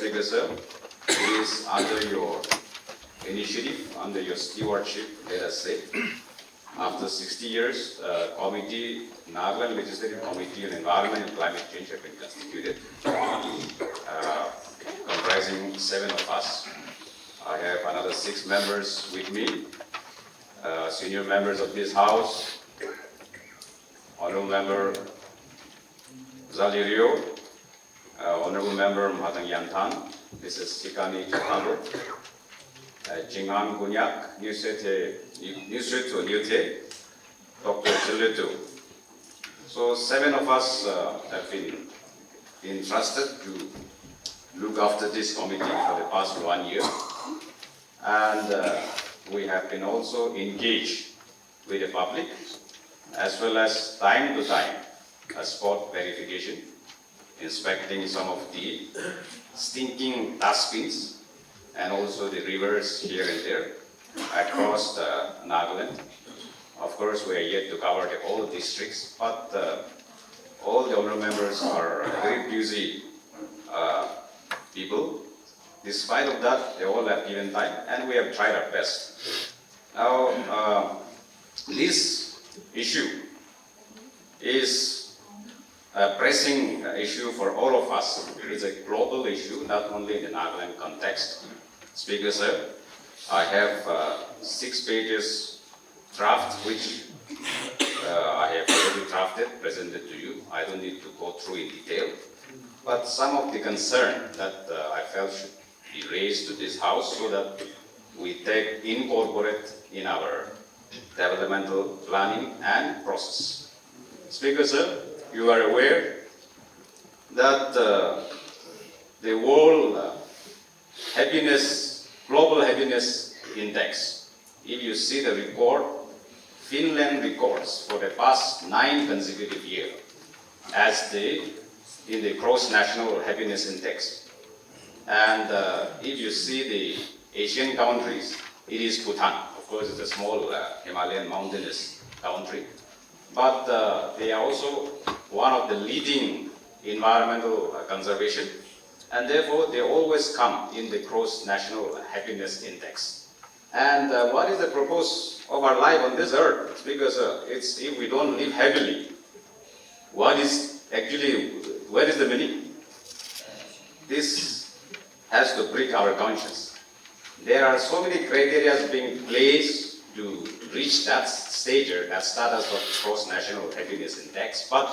Speaker Sir, it is under your initiative, under your stewardship, let us say, after 60 years, Nagaland Legislative Committee on Environment and Climate Change have been constituted, comprising 7 of us. I have another 6 members with me, senior members of this House, Honorable Member Zalirio, Honorable Member Mahatang Yantan, Mrs. Sikani Chakabo, Jingan Kunyak, Newsreto Newte, Dr. Chiletu. So 7 of us have been entrusted to look after this committee for the past 1 year. And we have been also engaged with the public, as well as time to time, a spot verification, inspecting some of the stinking dustbins and also the rivers here and there across Nagaland. Of course, we are yet to cover the whole districts, but all the honorable members are very busy people. Despite of that, they all have given time, and we have tried our best. Now, this issue is a pressing issue for all of us. It is a global issue, not only in the Nagaland context. Speaker Sir, I have 6 pages draft, which I have already drafted, presented to you. I don't need to go through in detail. But some of the concern that I felt should be raised to this House so that we incorporate in our developmental planning and process. Speaker Sir, you are aware that the World Global Happiness Index, if you see the record, Finland records for the past 9 consecutive years as in the Gross National Happiness Index. And if you see the Asian countries, it is Bhutan. Of course, it's a small Himalayan mountainous country. But they are also one of the leading environmental conservation, and therefore they always come in the Gross National Happiness Index. And what is the purpose of our life on this earth? Because it's if we don't live happily, where is the meaning? This has to prick our conscience. There are so many criteria being placed to reach that stage, that status of Gross National Happiness Index, but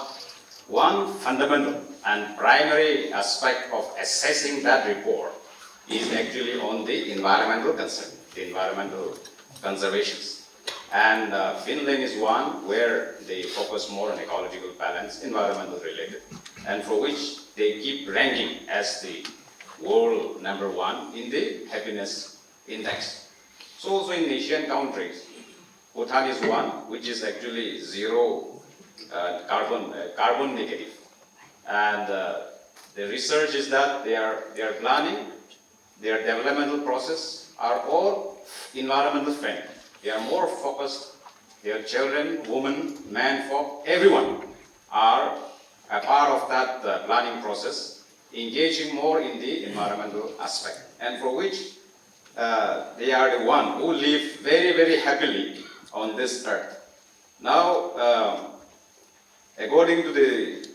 one fundamental and primary aspect of assessing that report is actually on the environmental concern, the environmental conservations. And Finland is one where they focus more on ecological balance, environmental related, and for which they keep ranking as the world #1 in the happiness index. So also in Asian countries, Bhutan is one which is actually zero carbon negative. And the research is that they are planning, their developmental process are all environmental friendly. They are more focused, their children, women, men, folk, everyone are a part of that planning process, engaging more in the environmental aspect, and for which they are the one who live very, very happily on this earth. Now, according to the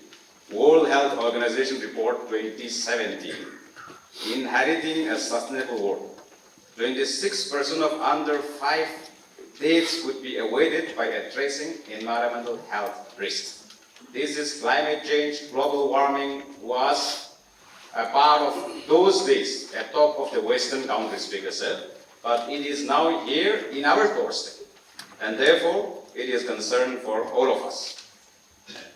World Health Organization report 2017, Inheriting a Sustainable World, 26% of under 5 deaths would be avoided by addressing environmental health risks. This is climate change, global warming was a part of those days at top of the Western countries, Speaker Sir, but it is now here in our doorstep, and therefore it is concern for all of us.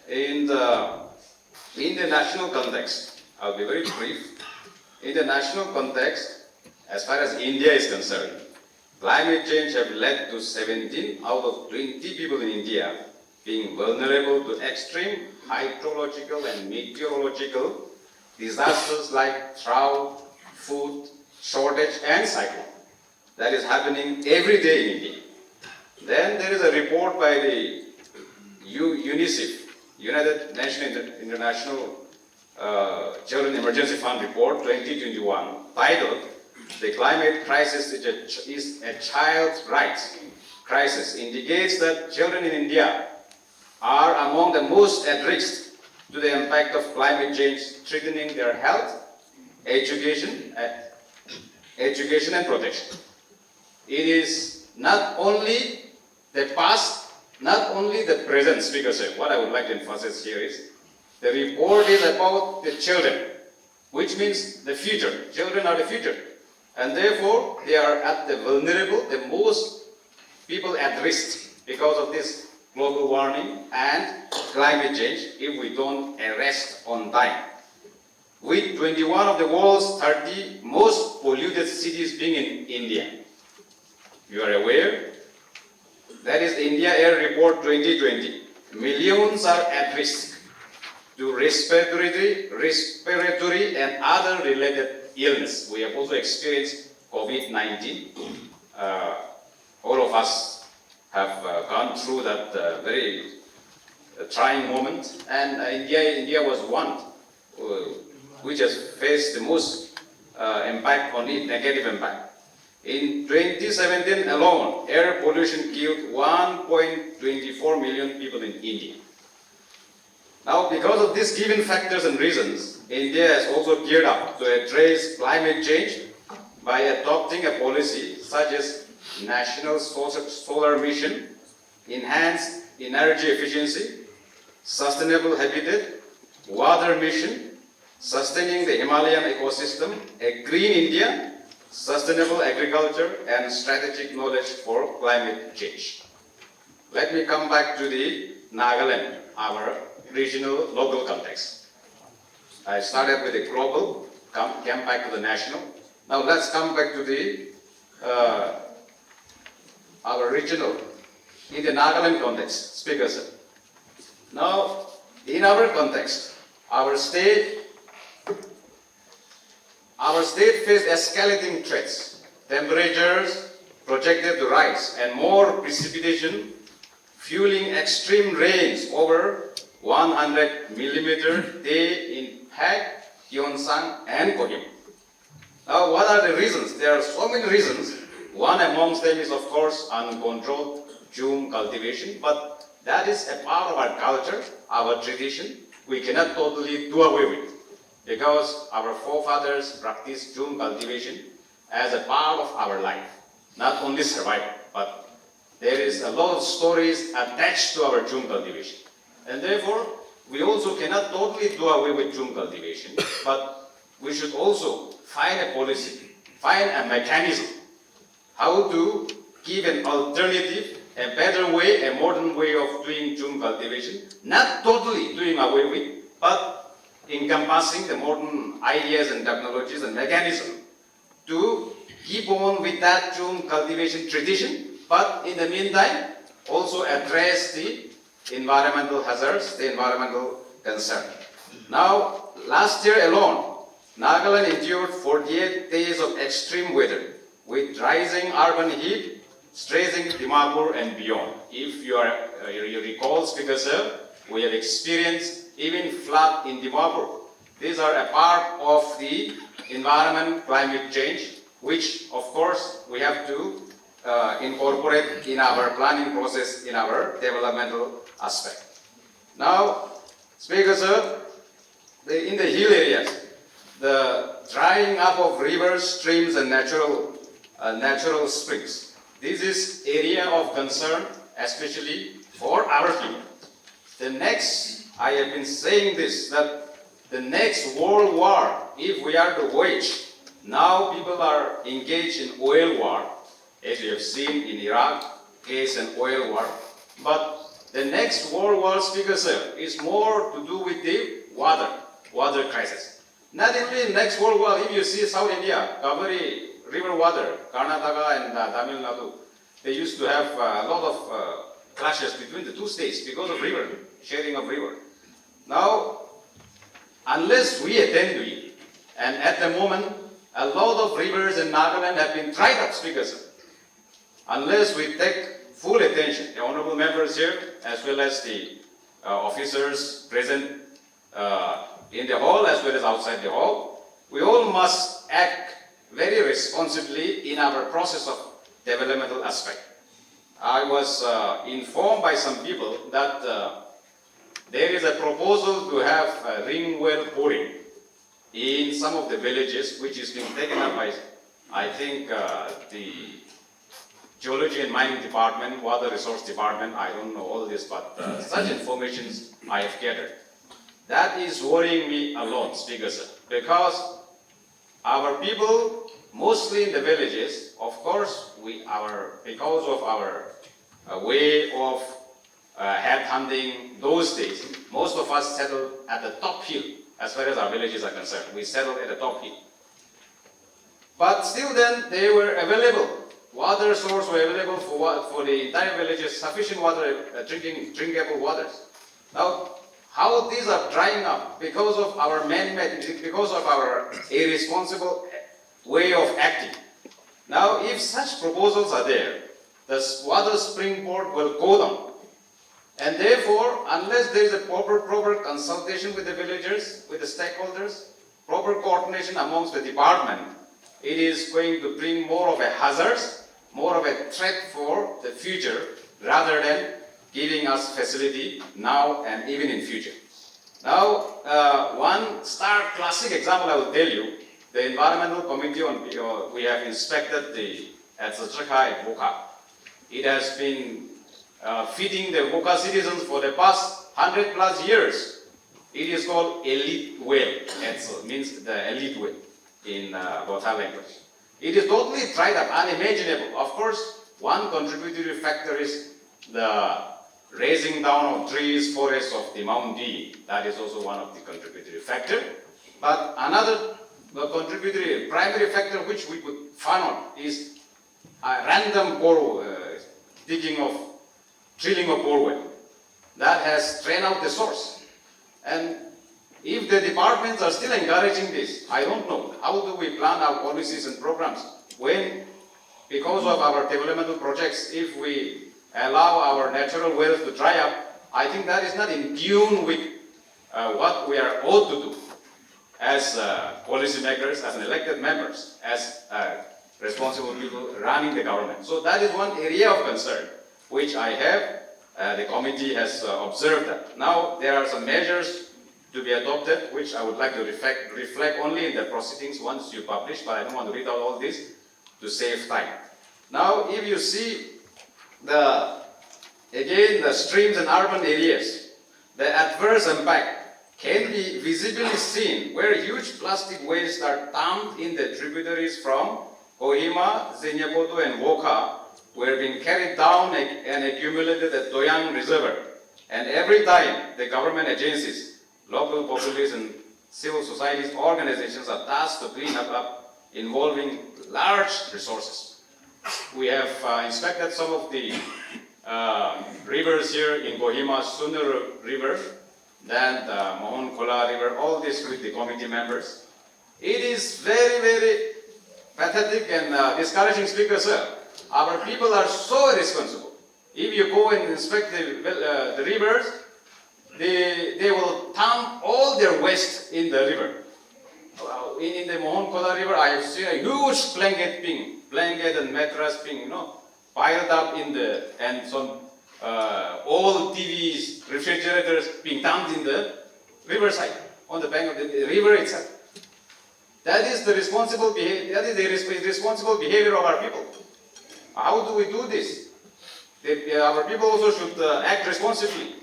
In the national context, I'll be very brief. In the national context, as far as India is concerned, climate change have led to 17 out of 20 people in India being vulnerable to extreme hydrological and meteorological disasters like drought, food shortage, and cyclone. That is happening every day in India. Then there is a report by the UNICEF, United Nations International Children Emergency Fund Report 2021 titled "The Climate Crisis is a Child's Rights Crisis" indicates that children in India are among the most at risk to the impact of climate change, threatening their health, education and protection. It is not only the past, not only the present, Speaker said. What I would like to emphasize here is the report is about the children, which means the future. Children are the future. And therefore, they are at the vulnerable, the most people at risk because of this global warming and climate change if we don't arrest on time. With 21 of the world's 30 most polluted cities being in India. You are aware? That is India Air Report 2020. Millions are at risk to respiratory and other related illness. We have also experienced COVID-19. All of us have gone through that very trying moment, and India was one which has faced the most impact on it, negative impact. In 2017 alone, air pollution killed 1.24 million people in India. Now, because of these given factors and reasons, India has also geared up to address climate change by adopting a policy such as National Solar Mission, Enhanced Energy Efficiency, Sustainable Habitat, Water Mission, Sustaining the Himalayan Ecosystem, a Green India, Sustainable Agriculture, and Strategic Knowledge for Climate Change. Let me come back to the Nagaland, our regional, local context. I started with the global, came back to the national. Now let's come back to the our regional, in the Nagaland context, Speaker sir. Now, in our context, our state faced escalating threats. Temperatures projected to rise and more precipitation, fueling extreme rains over 100 millimeter day in Hague, Gyeongsang, and Kohima. Now, what are the reasons? There are so many reasons. One amongst them is, of course, uncontrolled jhum cultivation, but that is a part of our culture, our tradition. We cannot totally do away with it because our forefathers practiced jhum cultivation as a part of our life, not only survival, but there is a lot of stories attached to our jhum cultivation. And therefore, we also cannot totally do away with jhum cultivation, but we should also find a policy, find a mechanism how to give an alternative, a better way, a modern way of doing jhum cultivation, not totally doing away with, but encompassing the modern ideas and technologies and mechanism to keep on with that jhum cultivation tradition, but in the meantime, also address the environmental hazards, the environmental concern. Now, last year alone, Nagaland endured 48 days of extreme weather with rising urban heat, stressing Dimapur and beyond. If you recall, Speaker sir, we have experienced even flood in Dimapur. These are a part of the environment, climate change, which of course we have to incorporate in our planning process, in our developmental aspect. Now, Speaker sir, in the hill areas, the drying up of rivers, streams, and natural springs. This is area of concern, especially for our people. The next, I have been saying this, that the next world war, if we are to wage, now people are engaged in oil war, as we have seen in Iraq, case an oil war. But the next world war, Speaker sir, is more to do with the water crisis. Not only in next world war, if you see South India, Kaveri river water, Karnataka and Tamil Nadu, they used to have a lot of clashes between the two states because of river, sharing of river. Now, unless we attend to it, and at the moment, a lot of rivers in Nagaland have been dried up, Speaker sir. Unless we take full attention, the honorable members here, as well as the officers present in the hall as well as outside the hall, we all must act very responsibly in our process of developmental aspect. I was informed by some people that there is a proposal to have ring well boring in some of the villages, which is being taken up by, I think, the Geology and Mining Department, Water Resource Department. I don't know all this, but such information I have gathered. That is worrying me a lot, Speaker Sir, because our people, mostly in the villages, of course, because of our way of head hunting those days, most of us settled at the top hill, as far as our villages are concerned. We settled at the top hill. But still then, they were available. Water source were available for the entire villages, sufficient water, drinkable waters. Now, how these are drying up because of our man-made, because of our irresponsible way of acting. Now, if such proposals are there, the water spring board will go down. And therefore, unless there is a proper consultation with the villagers, with the stakeholders, proper coordination amongst the department, it is going to bring more of a hazard, more of a threat for the future, rather than giving us facility now and even in future. Now, one classic example I will tell you, the environmental committee we have inspected at Satraka at Woka. It has been feeding the Woka citizens for the past 100+ years. It is called elite well. It means the elite well in Botha language. It is totally dried up, unimaginable. Of course, one contributory factor is the raising down of trees, forests of the Mount D. That is also one of the contributory factor. But another primary factor which we could find out is a random drilling of borewell that has drained out the source. And if the departments are still encouraging this, I don't know, how do we plan our policies and programs when, because of our developmental projects, if we allow our natural wells to dry up, I think that is not in tune with what we are ought to do as policymakers, as elected members, as responsible people running the government. So that is one area of concern which I have, the committee has observed that. Now there are some measures to be adopted which I would like to reflect only in the proceedings once you publish, but I don't want to read out all this to save time. Now if you see the streams and urban areas, the adverse impact can be visibly seen where huge plastic waste are dumped in the tributaries from Kohima, Zenyapoto and Woka were being carried down and accumulated at Doyang Reservoir. And every time the government agencies, local population, civil societies, organizations are tasked to clean up involving large resources. We have inspected some of the rivers here in Kohima, Sunur River, then the Mohon Kola River, all this with the committee members. It is very, very pathetic and discouraging, Speaker Sir. Our people are so irresponsible. If you go and inspect the rivers, they will dump all their waste in the river. In the Mohon Kola River, I have seen a huge blanket and mattress being, piled up in and some old TVs, refrigerators being dumped in the riverside, on the bank of the river itself. That is the responsible behavior. That is the responsible behavior of our people. How do we do this? Our people also should act responsibly.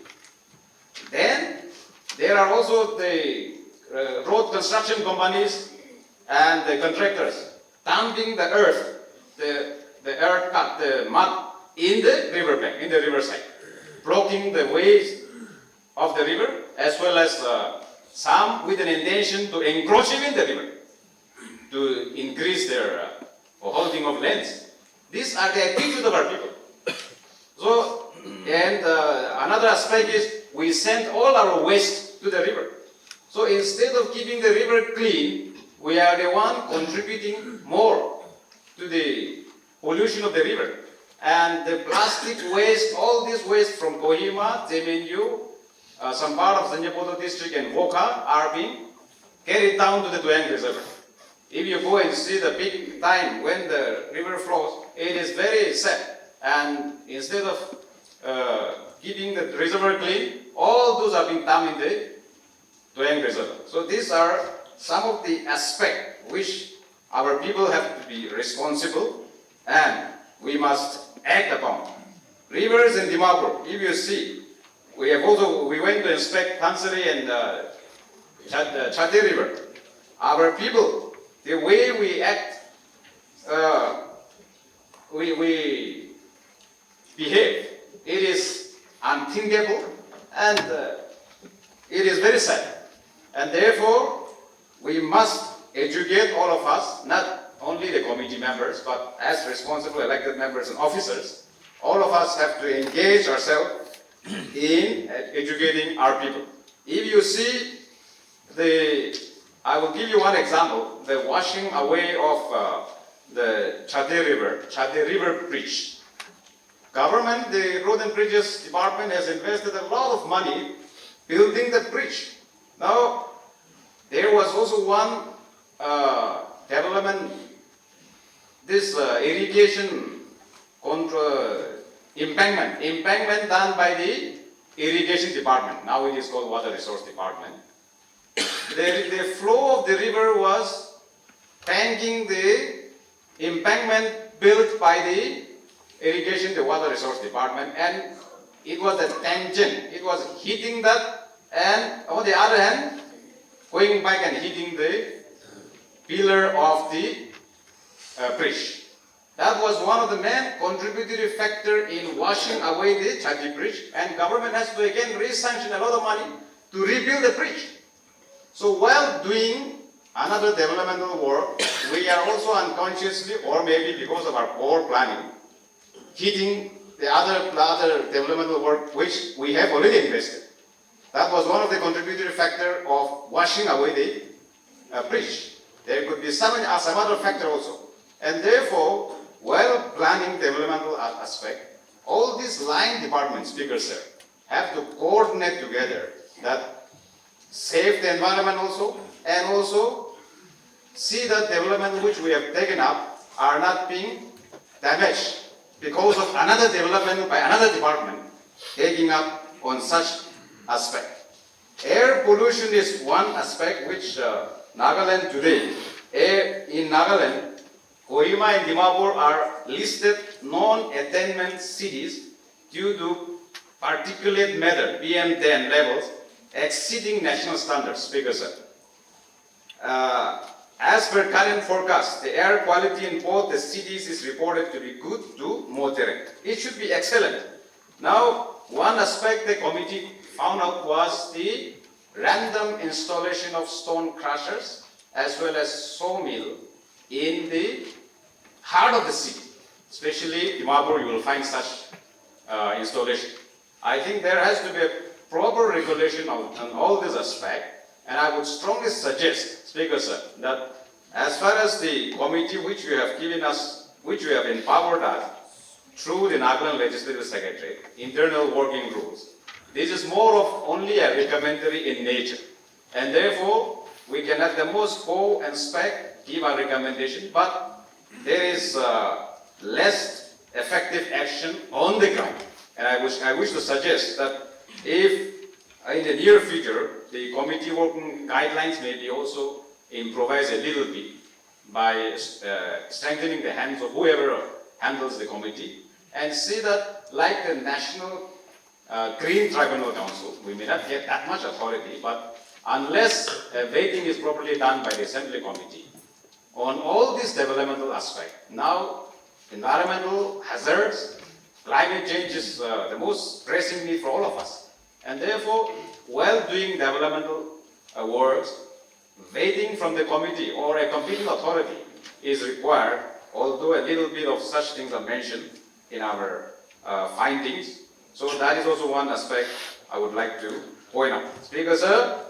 Then there are also the road construction companies and the contractors dumping the earth, the mud in the riverbank, in the riverside, blocking the ways of the river, as well as some with an intention to encroach in the river, to increase their holding of lands. These are the attitude of our people. So, and another aspect is we send all our waste to the river. So instead of keeping the river clean, we are the one contributing more to the pollution of the river. And the plastic waste, all this waste from Kohima, Zemenyu, some part of Sanjapoto district and Wokha are being carried down to the Doyang Reservoir. If you go and see the big time when the river flows, it is very sad. And instead of keeping the reservoir clean, all those are being dumped in the Doyang Reservoir. So these are some of the aspects which our people have to be responsible and we must act upon. Rivers in Dimapur, if you see, we went to inspect Pansari and Chate River. Our people, the way we act, we behave, it is unthinkable and it is very sad. And therefore, we must educate all of us, not only the committee members, but as responsible elected members and officers, all of us have to engage ourselves in educating our people. If you see I will give you one example, the washing away of the Chate River Bridge. Government, the Road and Bridges Department has invested a lot of money building the bridge. Now, there was also one development, this irrigation embankment done by the Irrigation Department. Now it is called Water Resource Department. The flow of the river was tanking the embankment built by the Irrigation, the Water Resource Department, and it was a tangent. It was hitting that, and on the other hand, going back and hitting the pillar of the bridge. That was one of the main contributory factor in washing away the Chati Bridge, and government has to again re-sanction a lot of money to rebuild the bridge. So while doing another developmental work, we are also unconsciously, or maybe because of our poor planning, hitting the other developmental work which we have already invested. That was one of the contributory factor of washing away the bridge. There could be some other factor also. And therefore, while planning developmental aspect, all these line departments, Speaker Sir, have to coordinate together that save the environment also, and also see that development which we have taken up are not being damaged because of another development by another department taking up on such aspect. Air pollution is one aspect which Nagaland today, in Nagaland, Kohima and Dimapur are listed non-attainment cities due to particulate matter, PM10 levels, exceeding national standards, Speaker Sir. As per current forecast, the air quality in both the cities is reported to be good to moderate. It should be excellent. Now, one aspect the committee found out was the random installation of stone crushers as well as sawmill in the heart of the city. Especially Dimapur, you will find such installation. I think there has to be a proper regulation on all this aspect, and I would strongly suggest, Speaker Sir, that as far as the committee which you have given us, which you have empowered us through the Nagaland Legislative Secretary, internal working rules, this is more of only a recommendatory in nature, and therefore we can at the most go and give a recommendation, but there is less effective action on the ground. And I wish to suggest that if in the near future the committee working guidelines may be also improvised a little bit by strengthening the hands of whoever handles the committee, and see that like the National Green Tribunal Council, we may not get that much authority, but unless vetting is properly done by the Assembly Committee, on all these developmental aspects. Now, environmental hazards, climate change is the most pressing need for all of us. And therefore, while doing developmental works, vetting from the committee or a competing authority is required, although a little bit of such things are mentioned in our findings. So that is also one aspect I would like to point out. Speaker Sir,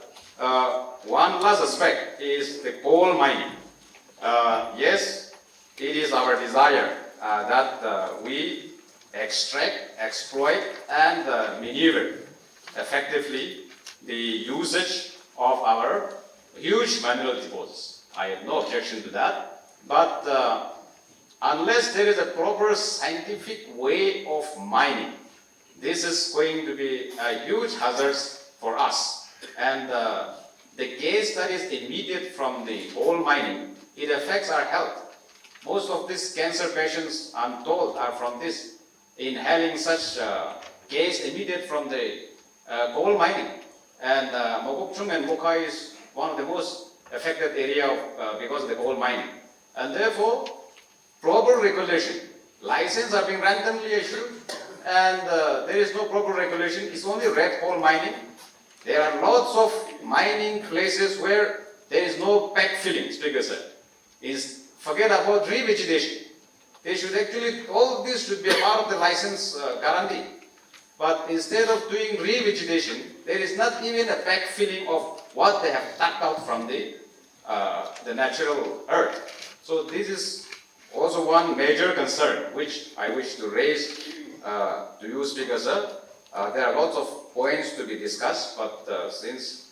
one last aspect is the coal mining. Yes, it is our desire that we extract, exploit, and maneuver effectively the usage of our huge mineral deposits. I have no objection to that, but unless there is a proper scientific way of mining, this is going to be a huge hazard for us. And the gas that is emitted from the coal mining, it affects our health. Most of these cancer patients, I'm told, are from this, inhaling such gas emitted from the coal mining. And Mokokchung and Mokai is one of the most affected area because of the coal mining. And therefore, proper regulation, licenses are being randomly issued, and there is no proper regulation. It's only red coal mining. There are lots of mining places where there is no backfilling, Speaker sir. Forget about revegetation. They should actually, all this should be a part of the license guarantee. But instead of doing revegetation, there is not even a backfilling of what they have tapped out from the natural earth. So this is also one major concern which I wish to raise to you, Speaker sir. There are lots of points to be discussed, but since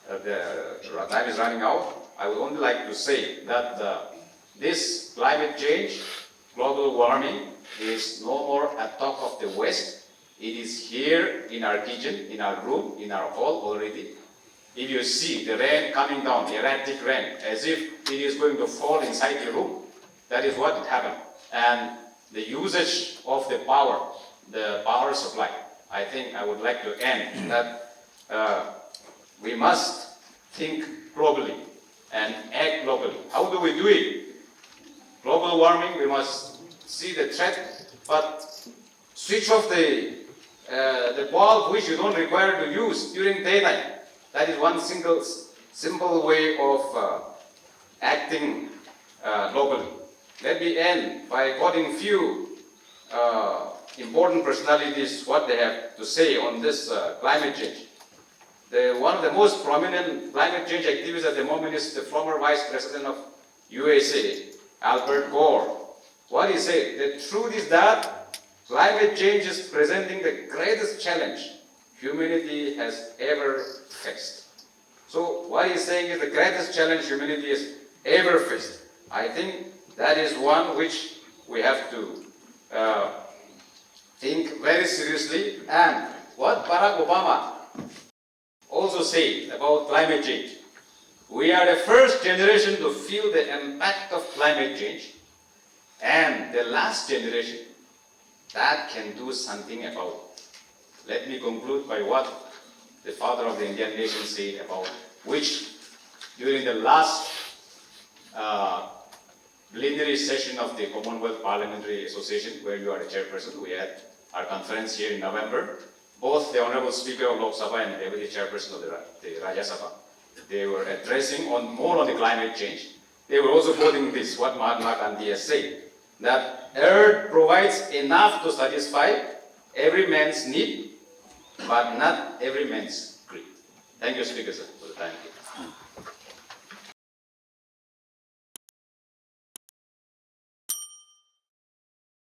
the time is running out, I would only like to say that this climate change, global warming, is no more a talk of the West. It is here in our kitchen, in our room, in our hall already. If you see the rain coming down, erratic rain, as if it is going to fall inside the room, that is what happened. And the usage of the power supply, I think I would like to end that we must think globally and act globally. How do we do it? Global warming, we must see the threat, but switch off the bulb which you don't require to use during daytime. That is one simple way of acting globally. Let me end by quoting few important personalities, what they have to say on this climate change. One of the most prominent climate change activists at the moment is the former Vice President of USA, Albert Gore. What he said, the truth is that climate change is presenting the greatest challenge humanity has ever faced. So what he's saying is the greatest challenge humanity has ever faced. I think that is one which we have to think very seriously. And what Barack Obama also said about climate change, we are the first generation to feel the impact of climate change and the last generation that can do something about it. Let me conclude by what the father of the Indian nation said about which during the last plenary session of the Commonwealth Parliamentary Association, where you are the chairperson, we had our conference here in November. Both the Honorable Speaker of Lok Sabha and Deputy Chairperson of the Rajya Sabha, they were addressing more on the climate change. They were also quoting this, what Mahatma Gandhi has said, that earth provides enough to satisfy every man's need, but not every man's greed. Thank you, Speaker, sir, for the time given.